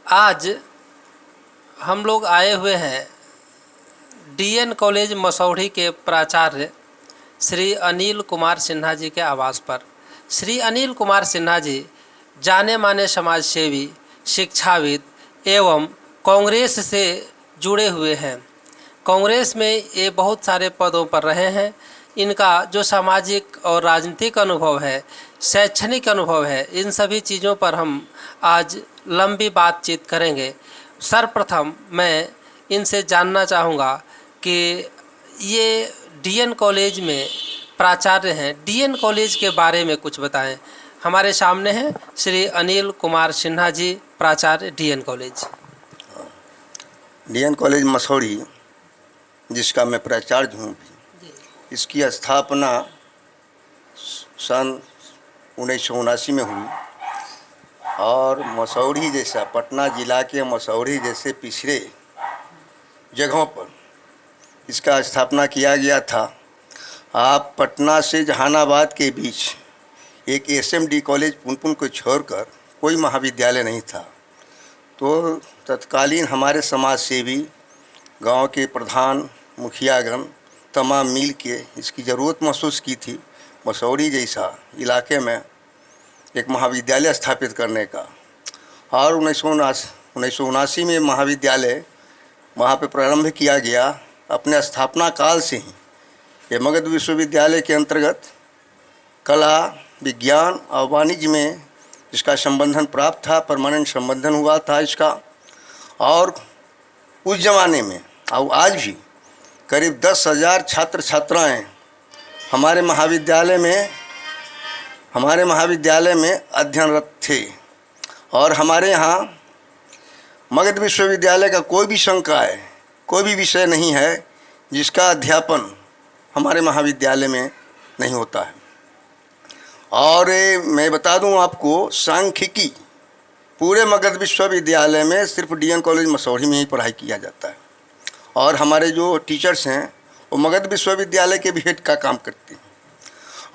आज हम लोग आए हुए हैं डीएन कॉलेज मसौढ़ी के प्राचार्य श्री अनिल कुमार सिन्हा जी के आवास पर। श्री अनिल कुमार सिन्हा जी जाने माने समाज सेवी, शिक्षाविद एवं कांग्रेस से जुड़े हुए हैं। कांग्रेस में ये बहुत सारे पदों पर रहे हैं। इनका जो सामाजिक और राजनीतिक अनुभव है, शैक्षणिक अनुभव है, इन सभी चीज़ों पर हम आज लंबी बातचीत करेंगे। सर्वप्रथम मैं इनसे जानना चाहूँगा कि ये डीएन कॉलेज में प्राचार्य हैं, डीएन कॉलेज के बारे में कुछ बताएं। हमारे सामने हैं श्री अनिल कुमार सिन्हा जी, प्राचार्य DN college. DN college Masaurhi, जिसका मैं प्राचार्य हूँ, इसकी स्थापना सन 1979 में हुई और मसौढ़ी जैसा, पटना ज़िला के मसौढ़ी जैसे पिछड़े जगहों पर इसका स्थापना किया गया था। आप पटना से जहानाबाद के बीच एक एसएमडी कॉलेज पुनपुन को छोड़कर कोई महाविद्यालय नहीं था। तो तत्कालीन हमारे समाज सेवी, गांव के प्रधान, मुखियागण तमाम मिल के इसकी ज़रूरत महसूस की थी मसौढ़ी जैसा इलाके में एक महाविद्यालय स्थापित करने का। और 1979 में महाविद्यालय वहाँ पे प्रारंभ किया गया। अपने स्थापना काल से ही ये मगध विश्वविद्यालय के अंतर्गत कला, विज्ञान और वाणिज्य में इसका संबंधन प्राप्त था, परमानेंट संबंधन हुआ था इसका। और उस ज़माने में और आज भी करीब 10,000 छात्र छात्राएँ हमारे महाविद्यालय में अध्ययनरत थे। और हमारे यहाँ मगध विश्वविद्यालय का कोई भी संकाय, कोई भी विषय नहीं है जिसका अध्यापन हमारे महाविद्यालय में नहीं होता है। और मैं बता दूं आपको, सांख्यिकी पूरे मगध विश्वविद्यालय में सिर्फ डीएन कॉलेज मसौढ़ी में ही पढ़ाई किया जाता है। और हमारे जो टीचर्स हैं वो मगध विश्वविद्यालय के भी हेड का काम करते हैं।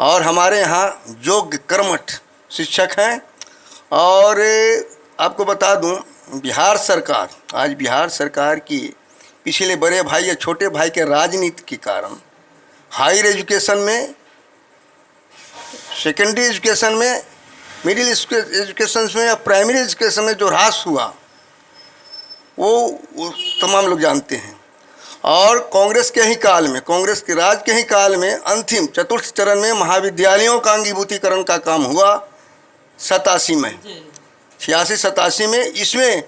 और हमारे यहाँ योग्य कर्मठ शिक्षक हैं। और आपको बता दूं, बिहार सरकार की पिछले बड़े भाई या छोटे भाई के राजनीति के कारण हायर एजुकेशन में, सेकेंडरी एजुकेशन में, मिडिल एजुकेशन में या प्राइमरी एजुकेशन में जो ह्रास हुआ वो तमाम लोग जानते हैं। और कांग्रेस के ही काल में, कांग्रेस के राज के ही काल में अंतिम चतुर्थ चरण में महाविद्यालयों का अंगीभूतीकरण का काम हुआ 87 में, 86-87 में। इसमें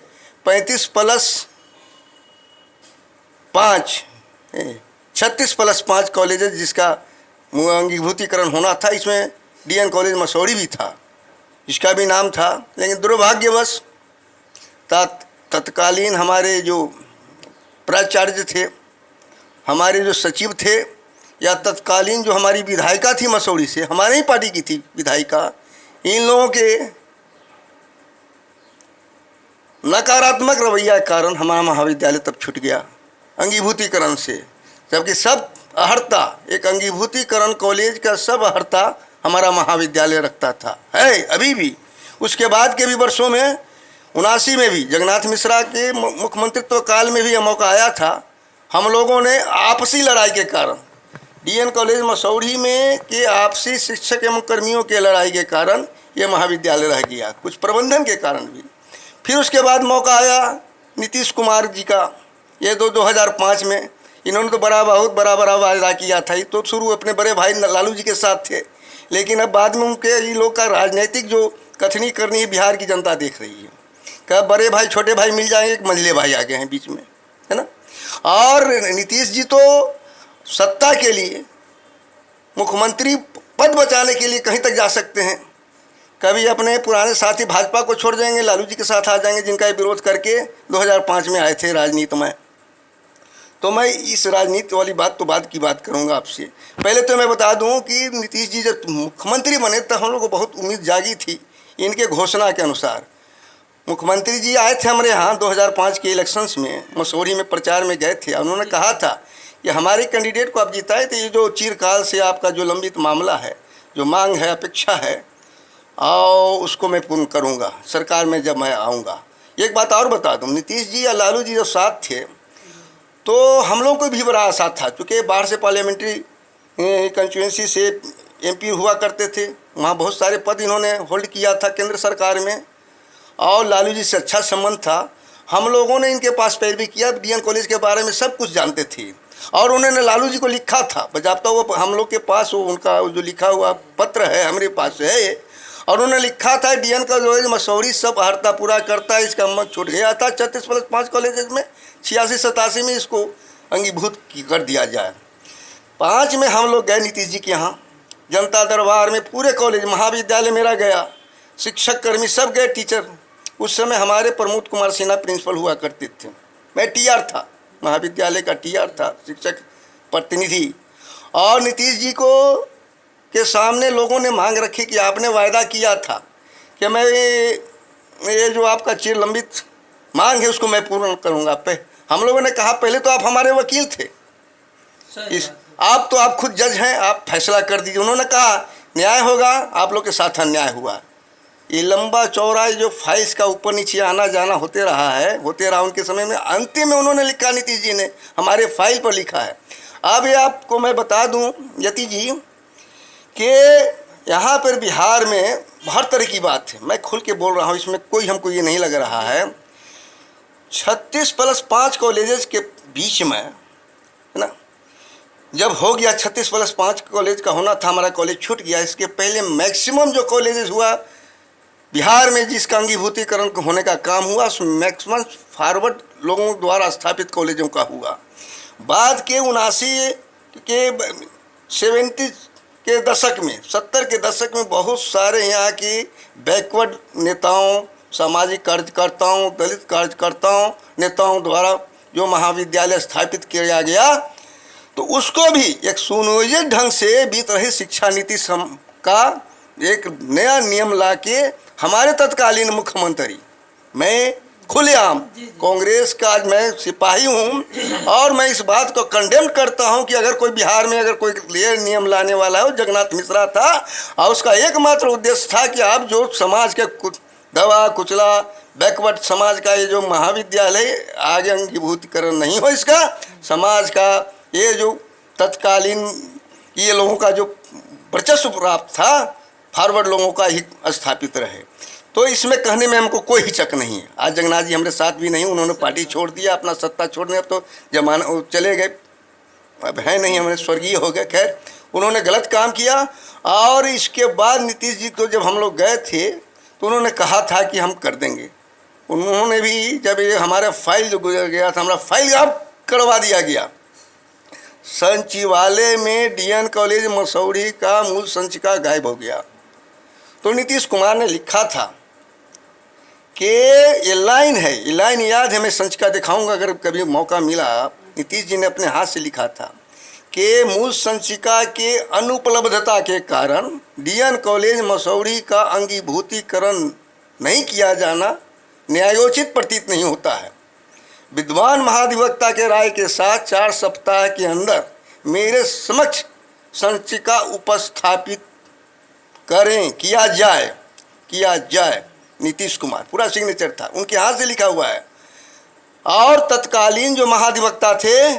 36+5 कॉलेजेस जिसका अंगीभूतीकरण होना था, इसमें डीएन कॉलेज मसौढ़ी भी था, इसका भी नाम था। लेकिन दुर्भाग्यवश तत्कालीन हमारे जो प्राचार्य थे, हमारे जो सचिव थे, या तत्कालीन जो हमारी विधायिका थी मसौढ़ी से, हमारे ही पार्टी की थी विधायिका, इन लोगों के नकारात्मक रवैया के कारण हमारा महाविद्यालय तब छूट गया अंगीभूतीकरण से। जबकि सब अहर्ता, एक अंगीभूतीकरण कॉलेज का सब अहर्ता हमारा महाविद्यालय रखता था, है अभी भी। उसके बाद के भी वर्षों में 79 में भी जगन्नाथ मिश्रा के मुख्यमंत्रित्व काल में भी यह मौका आया था। हम लोगों ने आपसी लड़ाई के कारण, डीएन कॉलेज मसौढ़ी में के आपसी शिक्षक एवं कर्मियों के लड़ाई के कारण ये महाविद्यालय रह गया, कुछ प्रबंधन के कारण भी। फिर उसके बाद मौका आया नीतीश कुमार जी का, ये 2005 में। इन्होंने तो बहुत बड़ा वायदा किया था। तो शुरू अपने बड़े भाई लालू जी के साथ थे, लेकिन अब बाद में उनके ये लोग का राजनीतिक जो कथनी करनी है बिहार की जनता देख रही है। कब बड़े भाई छोटे भाई मिल जाएंगे, एक मंझले भाई आ गए हैं बीच में, है ना। और नीतीश जी तो सत्ता के लिए, मुख्यमंत्री पद बचाने के लिए कहीं तक जा सकते हैं। कभी अपने पुराने साथी भाजपा को छोड़ जाएंगे, लालू जी के साथ आ जाएंगे, जिनका विरोध करके 2005 में आए थे राजनीति में। तो मैं इस राजनीति वाली बात तो बाद की बात करूंगा आपसे। पहले तो मैं बता दूं कि नीतीश जी जब मुख्यमंत्री बने तब हम लोग को बहुत उम्मीद जागी थी। इनके घोषणा के अनुसार मुख्यमंत्री जी आए थे हमारे यहाँ 2005 के इलेक्शंस में, मसौढ़ी में प्रचार में गए थे। उन्होंने कहा था कि हमारे कैंडिडेट को आप जिताए तो ये जो चिरकाल से आपका जो लंबित मामला है, जो मांग है, अपेक्षा है, और उसको मैं पूर्ण करूंगा सरकार में जब मैं आऊँगा। एक बात और बता दूं, नीतीश जी या लालू जी जब साथ थे तो हम लोग को भी बड़ा आशा था, क्योंकि बाहर से पार्लियामेंट्री कंस्टिट्यूंसी से एमपी हुआ करते थे, वहाँ बहुत सारे पद इन्होंने होल्ड किया था केंद्र सरकार में, और लालू जी से अच्छा संबंध था। हम लोगों ने इनके पास पैरवी किया, डीएन कॉलेज के बारे में सब कुछ जानते थे, और उन्होंने लालू जी को लिखा था, बजाबता वो हम लोग के पास वो उनका जो लिखा हुआ पत्र है हमारे पास है, और उन्होंने लिखा था डीएन का जो है मसौरी सब अर्हता पूरा करता है, इसका मत छूट गया था 36+5 कॉलेज में, 86-87 में इसको अंगीभूत कर दिया जाए। 5 में हम लोग गए नीतीश जी के यहाँ, जनता दरबार में पूरे कॉलेज महाविद्यालय मेरा गया, शिक्षक कर्मी सब गए, टीचर। उस समय हमारे प्रमोद कुमार सिन्हा प्रिंसिपल हुआ करते थे, मैं टीआर था, महाविद्यालय का टीआर था, शिक्षक प्रतिनिधि। और नीतीश जी को के सामने लोगों ने मांग रखी कि आपने वायदा किया था कि मैं ये जो आपका चिर लंबित मांग है उसको मैं पूर्ण करूंगा। हम लोगों ने कहा पहले तो आप हमारे वकील थे, आप खुद जज हैं, आप फैसला कर दीजिए। उन्होंने कहा न्याय होगा, आप लोग के साथ अन्याय हुआ। ये लंबा चौड़ा जो फाइल्स का ऊपर नीचे आना जाना होते रहा उनके समय में। अंतिम में उन्होंने लिखा, नीतीश जी ने हमारे फाइल पर लिखा है। अब ये आपको मैं बता दूं यति जी कि यहाँ पर बिहार में हर तरह की बात है, मैं खुल के बोल रहा हूँ, इसमें कोई हमको ये नहीं लग रहा है। 36+5 कॉलेजेस के बीच में है ना, जब हो गया 36+5 कॉलेज का होना था, हमारा कॉलेज छूट गया। इसके पहले मैक्सिमम जो कॉलेजेस हुआ बिहार में, जिसका अंगीभूतीकरण होने का काम हुआ, मैक्सिमम फॉरवर्ड लोगों द्वारा स्थापित कॉलेजों का हुआ। बाद के 79 के 70 के दशक में, 70 के दशक में बहुत सारे यहाँ की बैकवर्ड नेताओं, सामाजिक कार्यकर्ताओं, दलित कार्यकर्ताओं, नेताओं द्वारा जो महाविद्यालय स्थापित किया गया, तो उसको भी एक सुनियोजित ढंग से बीत रही शिक्षा नीति का एक नया नियम लाके हमारे तत्कालीन मुख्यमंत्री, मैं खुलेआम कांग्रेस का मैं सिपाही हूँ, और मैं इस बात को कंडेम करता हूँ कि अगर कोई बिहार में अगर कोई ये नियम लाने वाला है, जगन्नाथ मिश्रा था, और उसका एकमात्र उद्देश्य था कि आप जो समाज के दबा कुचला बैकवर्ड समाज का ये जो महाविद्यालय आगे अंगीभूतीकरण नहीं हो, इसका समाज का ये जो तत्कालीन ये लोगों का जो वर्चस्व प्राप्त था, फॉरवर्ड लोगों का ही स्थापित रहे। तो इसमें कहने में हमको कोई हिचक नहीं है। आज जगन्नाथ जी हमारे साथ भी नहीं, उन्होंने पार्टी छोड़ दिया, अपना सत्ता छोड़ने, अब तो जमाना चले गए, अब है नहीं, हमारे स्वर्गीय हो गए। खैर, उन्होंने गलत काम किया। और इसके बाद नीतीश जी को जब हम लोग गए थे तो उन्होंने कहा था कि हम कर देंगे। उन्होंने भी जब ये हमारा फाइल जो गुजर गया था, हमारा फाइल अब करवा दिया गया। सचिवालय में डीएन कॉलेज मसौरी का मूल संचिका गायब हो गया। तो नीतीश कुमार ने लिखा था कि ये लाइन है, ये लाइन याद है, मैं संचिका दिखाऊंगा अगर कभी मौका मिला। नीतीश जी ने अपने हाथ से लिखा था कि मूल संचिका के अनुपलब्धता के कारण डीएन कॉलेज मसौरी का अंगीभूतीकरण नहीं किया जाना न्यायोचित प्रतीत नहीं होता है। विद्वान महाधिवक्ता के राय के साथ 4 सप्ताह के अंदर मेरे समक्ष संचिका उपस्थापित करें, किया जाए। नीतीश कुमार, पूरा सिग्नेचर था, उनके हाथ से लिखा हुआ है। और तत्कालीन जो महाधिवक्ता थे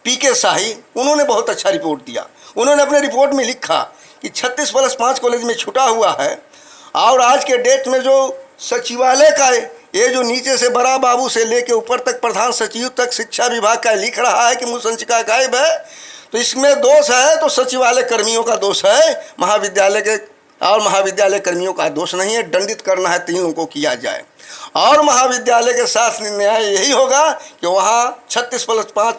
पीके शाही, उन्होंने बहुत अच्छा रिपोर्ट दिया। उन्होंने अपने रिपोर्ट में लिखा कि 36+5 कॉलेज में छूटा हुआ है, और आज के डेट में जो सचिवालय का ये जो नीचे से बड़ा बाबू से लेके ऊपर तक प्रधान सचिव तक शिक्षा विभाग का लिख रहा है कि मूल संचिका गायब है, तो इसमें दोष है तो सचिवालय कर्मियों का दोष है, महाविद्यालय के और महाविद्यालय कर्मियों का दोष नहीं है। दंडित करना है, तीनों को किया जाए। और महाविद्यालय के साथ न्याय यही होगा कि वहाँ 36+5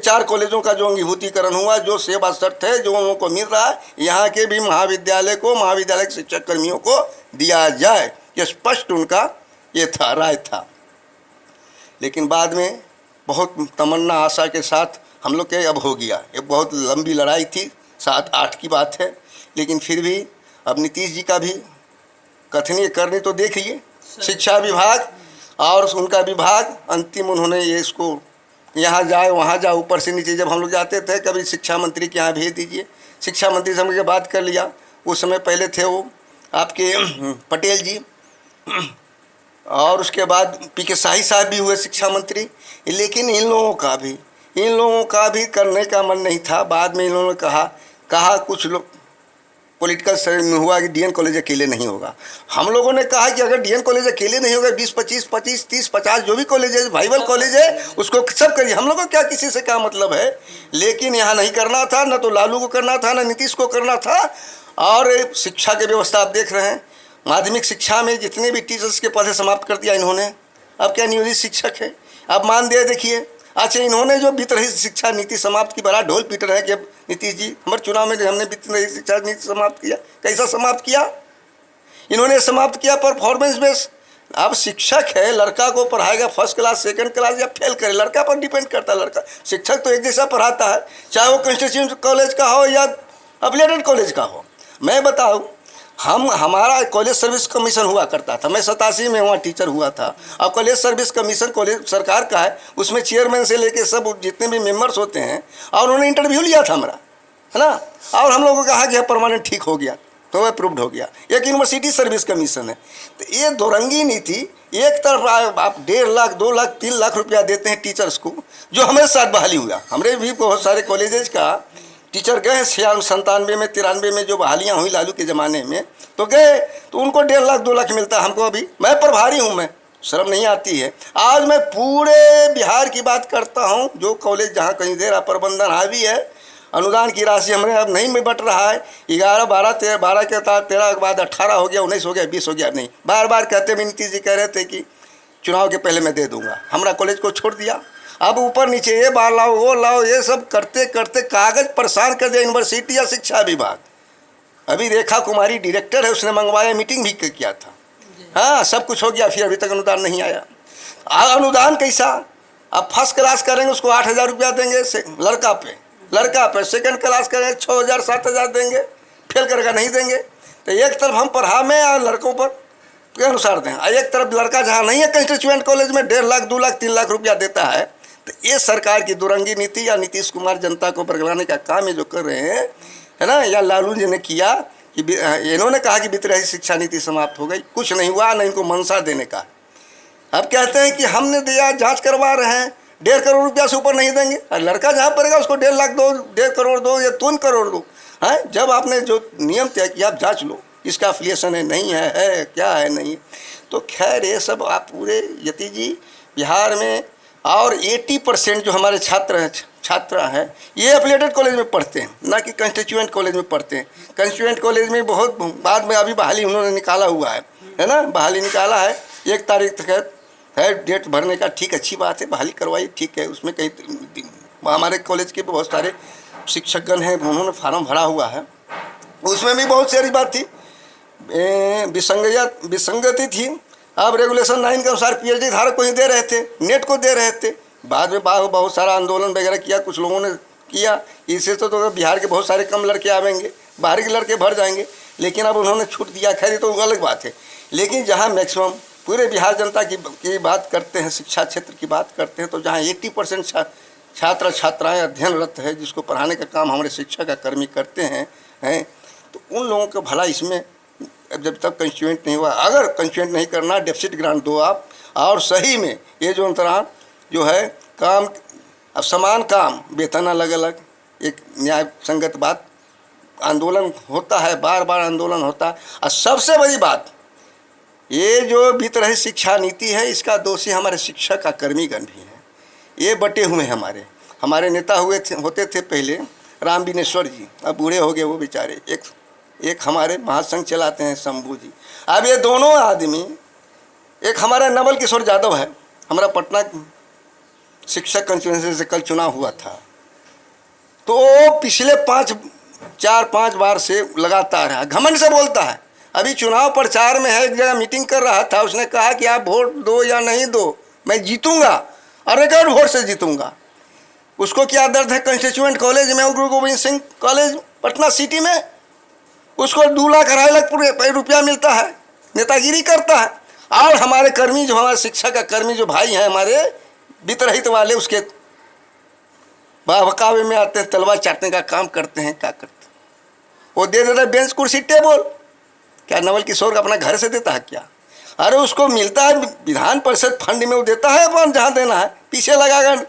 4 कॉलेजों का जो अंगीभूतीकरण हुआ, जो सेवा शर्त है जो उन लोगों को मिल रहा है, यहाँ के भी महाविद्यालय को, महाविद्यालय के शिक्षक कर्मियों को दिया जाए। ये स्पष्ट उनका ये था, राय था। लेकिन बाद में बहुत तमन्ना आशा के साथ हम लोग के अब हो गया। ये बहुत लंबी लड़ाई थी, 7-8 की बात है, लेकिन फिर भी अब नीतीश जी का भी कथनीय करनी तो देख लिए। शिक्षा विभाग और उनका विभाग अंतिम उन्होंने ये इसको यहाँ जाए वहाँ जाए, ऊपर से नीचे जब हम लोग जाते थे, कभी शिक्षा मंत्री के यहाँ भेज दीजिए। शिक्षा मंत्री से हमने बात कर लिया, उस समय पहले थे वो आपके पटेल जी, और उसके बाद पी.के. शाही साहब भी हुए शिक्षा मंत्री। लेकिन इन लोगों का भी करने का मन नहीं था। बाद में इन लोगों ने कहा कुछ लोग पॉलिटिकल सर्वे में हुआ कि डीएन कॉलेज अकेले नहीं होगा। हम लोगों ने कहा कि अगर डीएन कॉलेज अकेले नहीं होगा, 20, 25, 30, 50 जो भी कॉलेज है, वाइबल कॉलेज है, उसको सब करिए। हम लोगों को क्या, किसी से क्या मतलब है। लेकिन यहाँ नहीं करना था, न तो लालू को करना था, न नीतीश को करना था। और शिक्षा की व्यवस्था आप देख रहे हैं, माध्यमिक शिक्षा में जितने भी टीचर्स के पद समाप्त कर दिया इन्होंने। अब क्या नियोजित शिक्षक है। अब मान दे देखिए, अच्छा इन्होंने जो वित्त रहित शिक्षा नीति समाप्त की, बड़ा ढोल पीट रहे हैं कि अब नीतीश जी हमारे चुनाव में हमने वित्त रहित शिक्षा नीति समाप्त किया। कैसा समाप्त किया इन्होंने? समाप्त किया परफॉर्मेंस बेस। अब शिक्षक है, लड़का को पढ़ाएगा फर्स्ट क्लास, सेकंड क्लास या फेल करे, लड़का पर डिपेंड करता है। लड़का शिक्षक तो एक जैसा पढ़ाता है, चाहे वो कंस्टिट्यूशन कॉलेज का हो या अफिलिएटेड कॉलेज का हो। मैं बताऊँ, हमारा कॉलेज सर्विस कमीशन हुआ करता था। मैं 87 में वहाँ टीचर हुआ था। अब कॉलेज सर्विस कमीशन कॉलेज सरकार का है, उसमें चेयरमैन से लेके सब जितने भी मेंबर्स होते हैं, और उन्होंने इंटरव्यू लिया था हमारा, है ना। और हम लोगों को कहा कि परमानेंट ठीक हो गया, तो अप्रूव्ड हो गया। एक यूनिवर्सिटी सर्विस कमीशन है। तो ये दोरंगी नीति, एक तरफ आप 1.5 लाख, 2 लाख, 3 लाख रुपया देते हैं टीचर्स को, जो हमारे साथ बहाली हुआ। हमारे भी बहुत सारे कॉलेजेस का टीचर गए हैं 97 में, 93 में जो बहालियाँ हुई लालू के ज़माने में, तो गए तो उनको 1.5 लाख, 2 लाख मिलता है। हमको अभी, मैं प्रभारी हूँ, मैं शर्म नहीं आती है। आज मैं पूरे बिहार की बात करता हूँ, जो कॉलेज जहाँ कहीं दे रहा प्रबंधन हावी है, अनुदान की राशि हमें अब नहीं में बट रहा है। 11, 12, 13 के 13 के बाद 18 हो गया, 19 हो गया, 20 हो गया। नहीं, बार बार कहते भी, नीतीश जी कह रहे थे कि चुनाव के पहले मैं दे दूंगा। हमारा कॉलेज को छोड़ दिया। अब ऊपर नीचे ये बार लाओ, वो लाओ, ये सब करते करते कागज परेशान कर दिया यूनिवर्सिटी या शिक्षा विभाग। अभी रेखा कुमारी डायरेक्टर है, उसने मंगवाया, मीटिंग भी किया था। हाँ, सब कुछ हो गया, फिर अभी तक अनुदान नहीं आया। अनुदान कैसा? अब फर्स्ट क्लास करेंगे उसको 8,000 रुपया देंगे लड़का पे, सेकंड क्लास करेंगे 6,000, 7,000 देंगे, फेल करेगा नहीं देंगे। तो एक तरफ हम पढ़ा में और लड़कों पर के अनुसार दें, और एक तरफ लड़का जहाँ नहीं है कंस्टिट्यूएंट कॉलेज में 1.5 लाख, 2 लाख, 3 लाख रुपया देता है। तो ये सरकार की दुरंगी नीति या नीतीश कुमार जनता को बरगलाने का काम ये जो कर रहे हैं, है ना, या लालू जी ने किया कि इन्होंने कहा कि वित्त रहित शिक्षा नीति समाप्त हो गई, कुछ नहीं हुआ, न इनको मंशा देने का। अब कहते हैं कि हमने दिया, जांच करवा रहे हैं, 1.5 करोड़ रुपया से ऊपर नहीं देंगे। और लड़का जहाँ पड़ेगा उसको 1.5 लाख दो, 1.5 करोड़ दो या 3 करोड़ दो। हैं, जब आपने जो नियम तय किया, आप जाँच लो इसका अफिलिएशन है, नहीं है क्या है, नहीं। तो खैर ये सब आप पूरे यति जी बिहार में, और 80% जो हमारे छात्र हैं ये अफिलिएटेड कॉलेज में पढ़ते हैं, ना कि कंस्टिट्यूएंट कॉलेज में पढ़ते हैं। कंस्टिट्यूएंट कॉलेज में बहुत बाद में अभी बहाली उन्होंने निकाला हुआ है ना, बहाली निकाला है। 1 तारीख तक है डेट भरने का। ठीक, अच्छी बात है, बहाली करवाई, ठीक है। उसमें कहीं हमारे कॉलेज के बहुत सारे शिक्षकगण हैं, उन्होंने फार्म भरा हुआ है, उसमें भी बहुत सारी बात थी, विसंगति थी। अब रेगुलेशन 9 के अनुसार पीएचडी धारक को ही दे रहे थे, नेट को दे रहे थे। बाद में बहुत सारा आंदोलन वगैरह किया, कुछ लोगों ने किया। इससे तो बिहार के बहुत सारे कम लड़के आवेंगे, बाहर के लड़के भर जाएंगे। लेकिन अब उन्होंने छूट दिया, खैर ये तो अलग बात है। लेकिन जहाँ मैक्सिमम पूरे बिहार जनता की बात करते हैं, शिक्षा क्षेत्र की बात करते हैं, तो जहाँ 80% छात्र छात्राएँ अध्ययनरत है, जिसको पढ़ाने का काम हमारे शिक्षा का कर्मी करते हैं, तो उन लोगों का भला इसमें जब तक कंस्टिट्यूएंट नहीं हुआ, अगर कंस्टिट्यूएंट नहीं करना, डेफिसिट ग्रांट दो आप। और सही में ये जो अंतराल जो है काम, अब समान काम, वेतन अलग अलग, एक न्याय संगत बात। आंदोलन होता है, बार बार आंदोलन होता है। और सबसे बड़ी बात, ये जो वित्त रहित शिक्षा नीति है, इसका दोषी हमारे शिक्षक का कर्मीगण भी हैं। ये बटे हुए हैं। हमारे नेता होते थे पहले राम बिनेश्वर जी, अब बूढ़े हो गए वो बेचारे। एक हमारे महासंघ चलाते हैं शंभू जी। अब ये दोनों आदमी, एक हमारा नवल किशोर यादव है, हमारा पटना शिक्षक कंस्टिट्यूएंसी से कल चुनाव हुआ था, तो वो पिछले 4-5 बार से लगातार है, घमंड से बोलता है। अभी चुनाव प्रचार में है, एक जगह मीटिंग कर रहा था, उसने कहा कि आप वोट दो या नहीं दो, मैं जीतूंगा और रिकॉर्ड वोट से जीतूंगा। उसको क्या दर्द है कंस्टिट्यूएंट कॉलेज में, गुरु गोविंद सिंह कॉलेज पटना सिटी में, उसको 2 लाख 2.5 लाख रुपया मिलता है, नेतागिरी करता है। और हमारे कर्मी, जो हमारे शिक्षा का कर्मी जो भाई हैं हमारे वित्त रहित वाले, उसके बहकावे में आते हैं, तलवार चाटने का काम करते हैं। क्या करते हैं वो? दे देते बेंच कुर्सी टेबल। क्या नवल किशोर का अपना घर से देता है क्या? अरे उसको मिलता है विधान परिषद फंड में, वो देता है अपन जहाँ देना है, पीछे लगाकर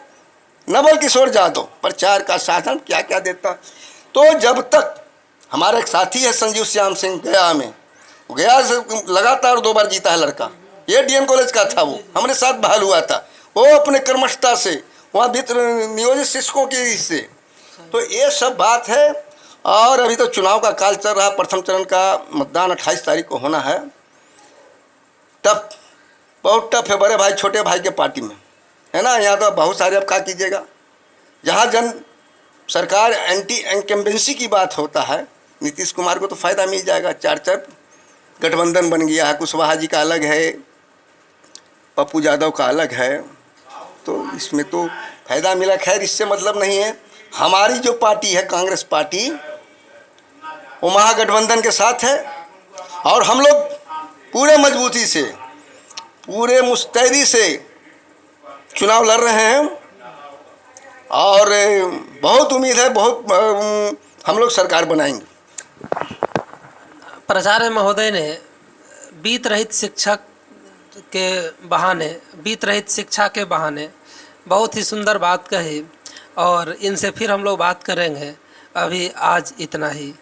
नवल किशोर यादव प्रचार का साधन क्या क्या देता। तो जब तक हमारा एक साथी है संजीव श्याम सिंह गया से लगातार 2 बार जीता है लड़का, ये डीएन कॉलेज का था, वो हमारे साथ बहाल हुआ था, वो अपने कर्मठता से वहाँ नियोजित शिक्षकों के से। तो ये सब बात है। और अभी तो चुनाव का काल चल रहा, प्रथम चरण का मतदान 28 तारीख को होना है। तब बहुत टफ है बड़े भाई छोटे भाई के पार्टी में, है ना। यहाँ तो बहुत सारे, अब क्या कीजिएगा, जहाँ जन सरकार एंटी इनकम्बेंसी की बात होता है, नीतीश कुमार को तो फायदा मिल जाएगा। 4 गठबंधन बन गया है, कुशवाहा जी का अलग है, पप्पू यादव का अलग है, तो इसमें तो फायदा मिला। खैर इससे मतलब नहीं है। हमारी जो पार्टी है कांग्रेस पार्टी, वो महागठबंधन के साथ है और हम लोग पूरे मजबूती से, पूरे मुस्तैदी से चुनाव लड़ रहे हैं और बहुत उम्मीद है, बहुत हम लोग सरकार बनाएंगे। प्राचार्य महोदय ने बीत रहित शिक्षा के बहाने बहुत ही सुंदर बात कही और इनसे फिर हम लोग बात करेंगे। अभी आज इतना ही।